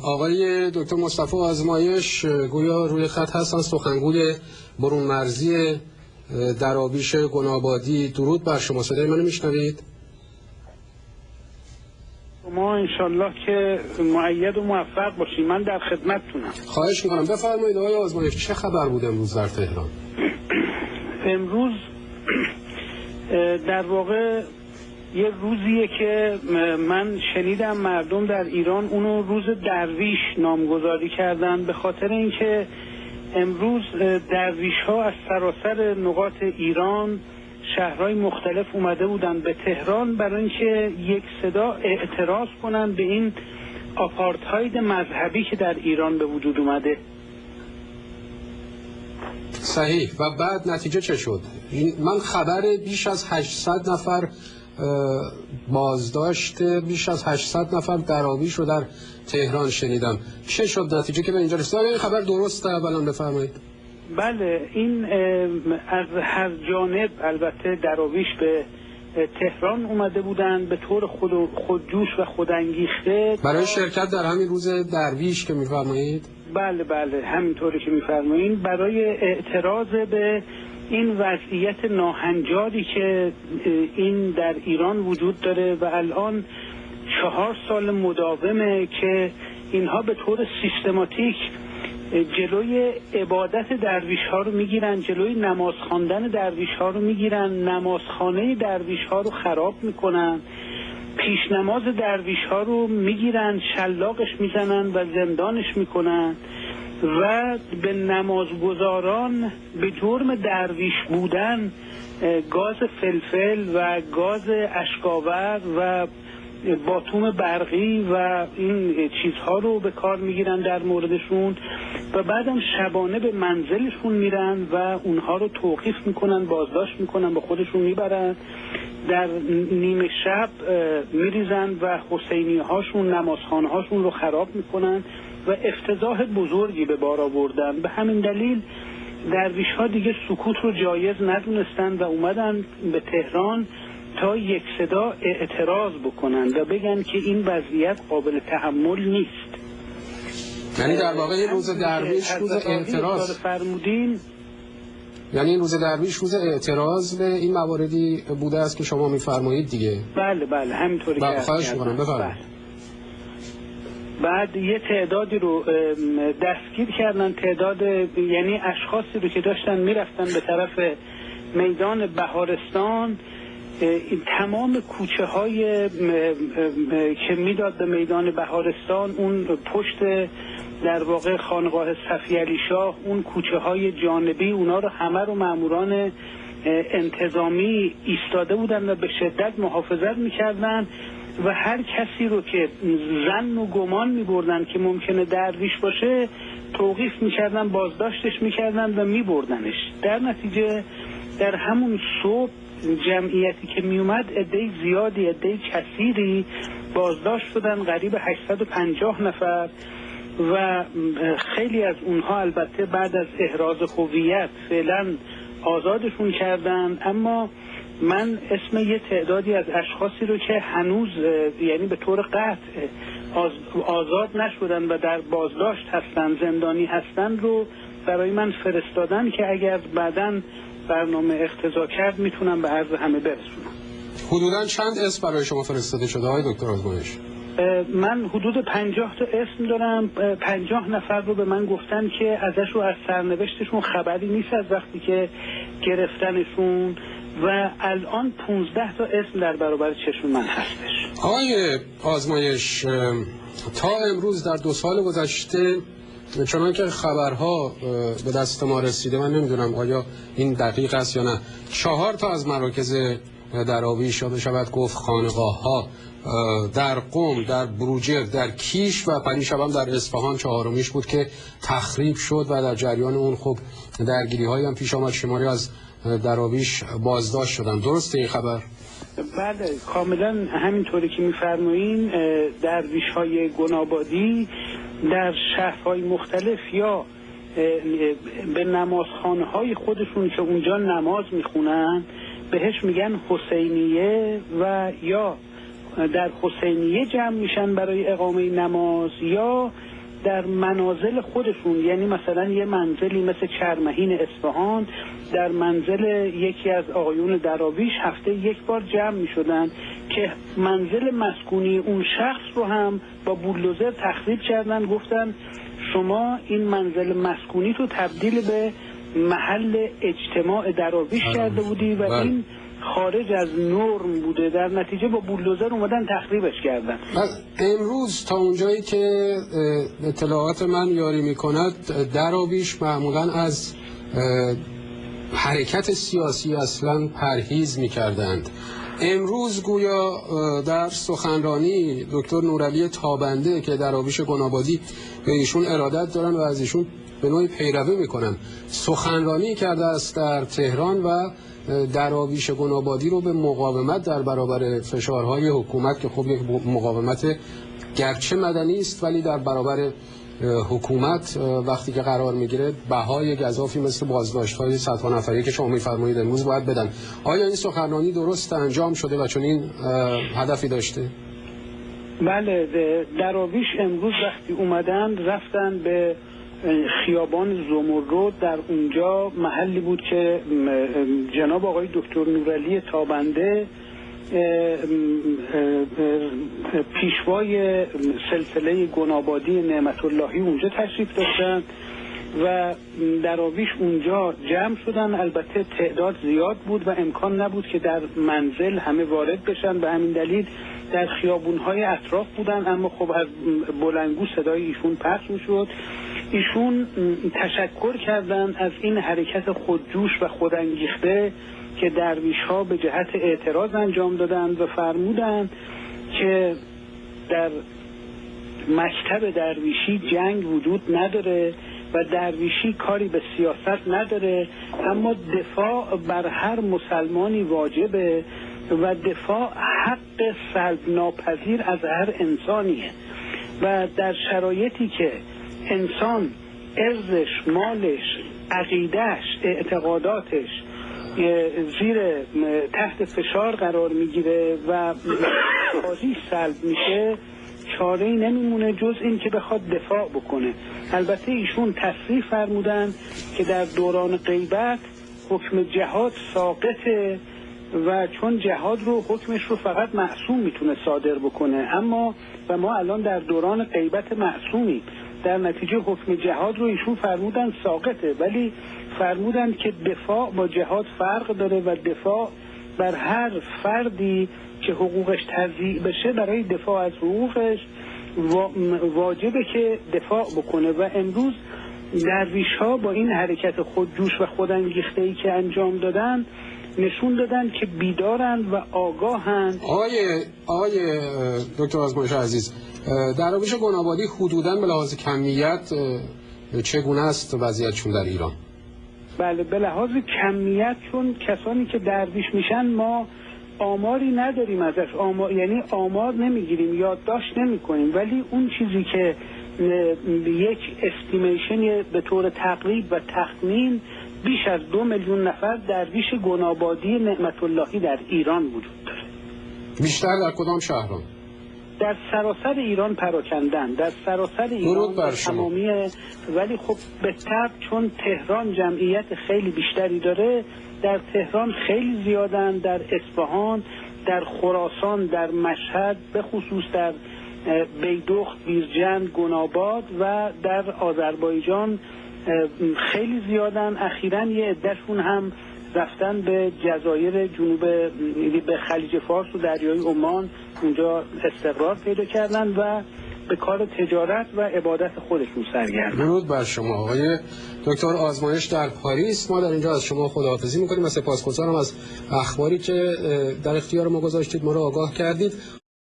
آقای دکتر مصطفی آزمایش گویا روی خط هستن، سخنگوی برون مرزی دراویش گنابادی. درود بر شما، صدای منو میشنوید؟ ما انشالله که مؤید و موفق باشیم. من در خدمتتونم. خواهش میکنم بفرمایید آقای آزمایش، چه خبر بود امروز در تهران؟ امروز در واقع یه روزیه که من شنیدم مردم در ایران اونو روز درویش نامگذاری کردن، به خاطر اینکه امروز درویش ها از سراسر نقاط ایران، شهرهای مختلف اومده بودن به تهران برای اینکه یک صدا اعتراض کنن به این آپارتاید مذهبی که در ایران به وجود اومده. صحیح. و بعد نتیجه چه شد؟ من خبر بیش از 800 نفر بازداشت، بیش از 800 نفر دراویش رو در تهران شنیدم. چه شد نتیجه که به اینجا رسید؟ این خبر درسته؟ اولا بفرمایید. بله، این از هر جانب البته دراویش به تهران اومده بودن به طور خودجوش و خودانگیخته برای شرکت در همین روز درویش که میفرمایید؟ بله همینطوری که میفرمایید، برای اعتراض به این وضعیت ناهنجاری که این در ایران وجود داره و الان 4 سال مداومه که اینها به طور سیستماتیک جلوی عبادت درویش ها رو میگیرن، جلوی نماز خواندن درویش ها رو میگیرن، نمازخانه درویش ها رو خراب میکنن، پیش نماز درویش ها رو میگیرن، شلاقش میزنن و زندانش میکنن و به نمازگزاران به جرم درویش بودن گاز فلفل و گاز اشکاور و باتوم برقی و این چیزها رو به کار میگیرن در موردشون و بعدم شبانه به منزلشون میرن و اونها رو توقیف میکنن، بازداشت میکنن، به خودشون میبرن، در نیمه شب میریزن و حسینی هاشون، نمازخانه هاشون رو خراب میکنن و افتضاح بزرگی به بار آوردن. به همین دلیل درویش ها دیگه سکوت رو جایز ندونستن و اومدن به تهران تا یک صدا اعتراض بکنن و بگن که این وضعیت قابل تحمل نیست. یعنی در واقع این روز درویش روز اعتراض فرمودین، یعنی این روز درویش روز اعتراض به این مواردی بوده است که شما میفرمایید دیگه؟ بله همینطوری که خواهش میکنم بفرمایید. بعد یه تعدادی رو دستگیر کردن، تعداد یعنی اشخاصی رو که داشتن میرفتن به طرف میدان بهارستان، تمام کوچه های که میداد به میدان بهارستان، اون پشت در واقع خانقاه صفی علی شاه، اون کوچه های جانبی، اونا رو همه رو ماموران انتظامی ایستاده بودن و به شدت محافظت میکردن و هر کسی رو که ظن و گمان میبردن که ممکنه درویش باشه توقیف میکردن، بازداشتش میکردن و میبردنش. در نتیجه در همون صبح جمعیتی که میومد عده زیادی، عده کثیری بازداشت شدن، قریب 850 نفر و خیلی از اونها البته بعد از احراز هویت فعلا آزادشون کردن. اما من اسم یه تعدادی از اشخاصی رو که هنوز یعنی به طور قطع آزاد نشدن و در بازداشت هستن، زندانی هستن رو برای من فرستادن که اگر بعداً برنامه اقتضا کرد میتونم به عرض همه برسونم. حدوداً چند اسم برای شما فرستاده شده آقای دکتر آزمایش؟ من حدود 50 تا اسم دارم. 50 نفر رو به من گفتن که ازش رو از سرنوشتشون خبری نیست از وقتی که گرفتنشون و الان 15 تا اسم در برابر چشم من هستش. آقای آزمایش، تا امروز در 2 سال گذشته چنان که خبرها به دست ما رسیده، من نمیدونم آیا این دقیق است یا نه، 4 تا از مراکز دراویش، یا بشود گفت خانقاه ها، در قم، در بروجرد، در کیش و پریشب هم در اصفهان 4میش بود که تخریب شد و در جریان اون خب درگیری هایی هم پیش آمد، شماری از دراویش بازداشت شدن. درسته این خبر؟ بله کاملا همینطوری که میفرمایین. درویش های گنابادی در شهرهای مختلف یا به نمازخانه های خودشون که اونجا نماز میخونن بهش میگن حسینیه و یا در حسینیه جمع میشن برای اقامه نماز یا در منازل خودشون، یعنی مثلا یه منزلی مثل چرمهین اصفهان در منزل یکی از آقایون دراویش هفته یک بار جمع می شدن که منزل مسکونی اون شخص رو هم با بولدوزر تخریب کردن، گفتن شما این منزل مسکونی رو تبدیل به محل اجتماع دراویش کرده بودی و این خارج از نرم بوده، در نتیجه با بولدوزر اومدن تخریبش کردن. امروز تا اونجایی که اطلاعات من یاری میکند دراویش معمولا از حرکت سیاسی اصلا پرهیز میکردند. امروز گویا در سخنرانی دکتر نورعلی تابنده که دراویش گنابادی به ایشون ارادت دارن و از ایشون به نوعی پیروی میکنن، سخنرانی کرده است در تهران و دراویش گنابادی رو به مقاومت در برابر فشارهای حکومت که خب یک مقاومت گرچه مدنی است ولی در برابر حکومت وقتی که قرار میگیره بهای گزافی مثل بازداشت‌های صدها نفری که شما می‌فرمایید امروز باید بدن. آیا این سخنرانی درست انجام شده و چون این هدفی داشته؟ بله، دراویش امروز وقتی اومدن رفتن به خیابان زمرد، در اونجا محلی بود که جناب آقای دکتر نورعلی تابنده پیشوای سلسله گنابادی نعمت اللهی اونجا تشریف داشتن و دراویش اونجا جمع شدن. البته تعداد زیاد بود و امکان نبود که در منزل همه وارد بشن، به همین دلیل در خیابونهای اطراف بودن، اما خب از بلندگو صدای ایشون پخش میشد. ایشون تشکر کردند از این حرکت خودجوش و خودانگیخته که درویش ها به جهت اعتراض انجام دادند و فرمودند که در مکتب درویشی جنگ وجود نداره و درویشی کاری به سیاست نداره، اما دفاع بر هر مسلمانی واجبه و دفاع حق سلب ناپذیر از هر انسانیه و در شرایطی که انسان ارزش، مالش، عقیدهش، اعتقاداتش زیر تحت فشار قرار میگیره و آزادی سلب میشه، چاره‌ای نمیمونه جز این که بخواد دفاع بکنه. البته ایشون تصریح فرمودن که در دوران غیبت حکم جهاد ساقطه و چون جهاد رو حکمش رو فقط معصوم میتونه صادر بکنه، اما و ما الان در دوران غیبت معصومیم، در نتیجه حکم جهاد رو ایشون فرمودن ساقطه، ولی فرمودن که دفاع با جهاد فرق داره و دفاع بر هر فردی که حقوقش تضییع بشه برای دفاع از حقوقش واجبه که دفاع بکنه. و امروز درویش ها با این حرکت خودجوش و خودانگیخته‌ای که انجام دادن نشون دادن که بیدارن و آگاهن. آقای دکتر آزمایش عزیز، دراویش گنابادی حدوداً به لحاظ کمیت چگونه است وضعیتشون در ایران؟ بله، به لحاظ کمیت چون کسانی که درویش میشن ما آماری نداریم ازش، یعنی آمار نمیگیریم، یادداشت نمیکنیم، ولی اون چیزی که یک استیمیشن به طور تقریب و تخمین بیش از 2 میلیون نفر درویش گنابادی نعمت اللهی در ایران وجود داره. بیشتر در کدام شهران؟ در سراسر ایران پراکندن، در سراسر ایران تمامی، ولی خب به طبع چون تهران جمعیت خیلی بیشتری داره، در تهران خیلی زیادن، در اصفهان، در خراسان، در مشهد، به خصوص در بیدخت، بیرجند، گناباد و در آذربایجان خیلی زیادن. اخیراً یه عده‌شون هم رفتن به جزایر جنوب، به خلیج فارس و دریای عمان، اونجا استقرار پیدا کردن و به کار تجارت و عبادت خودشون سرگردن. درود بر شما آقای دکتر آزمایش در پاریس. ما در اینجا از شما خداحافظی میکنیم و سپاسگزارم از اخباری که در اختیار ما گذاشتید، ما رو آگاه کردید.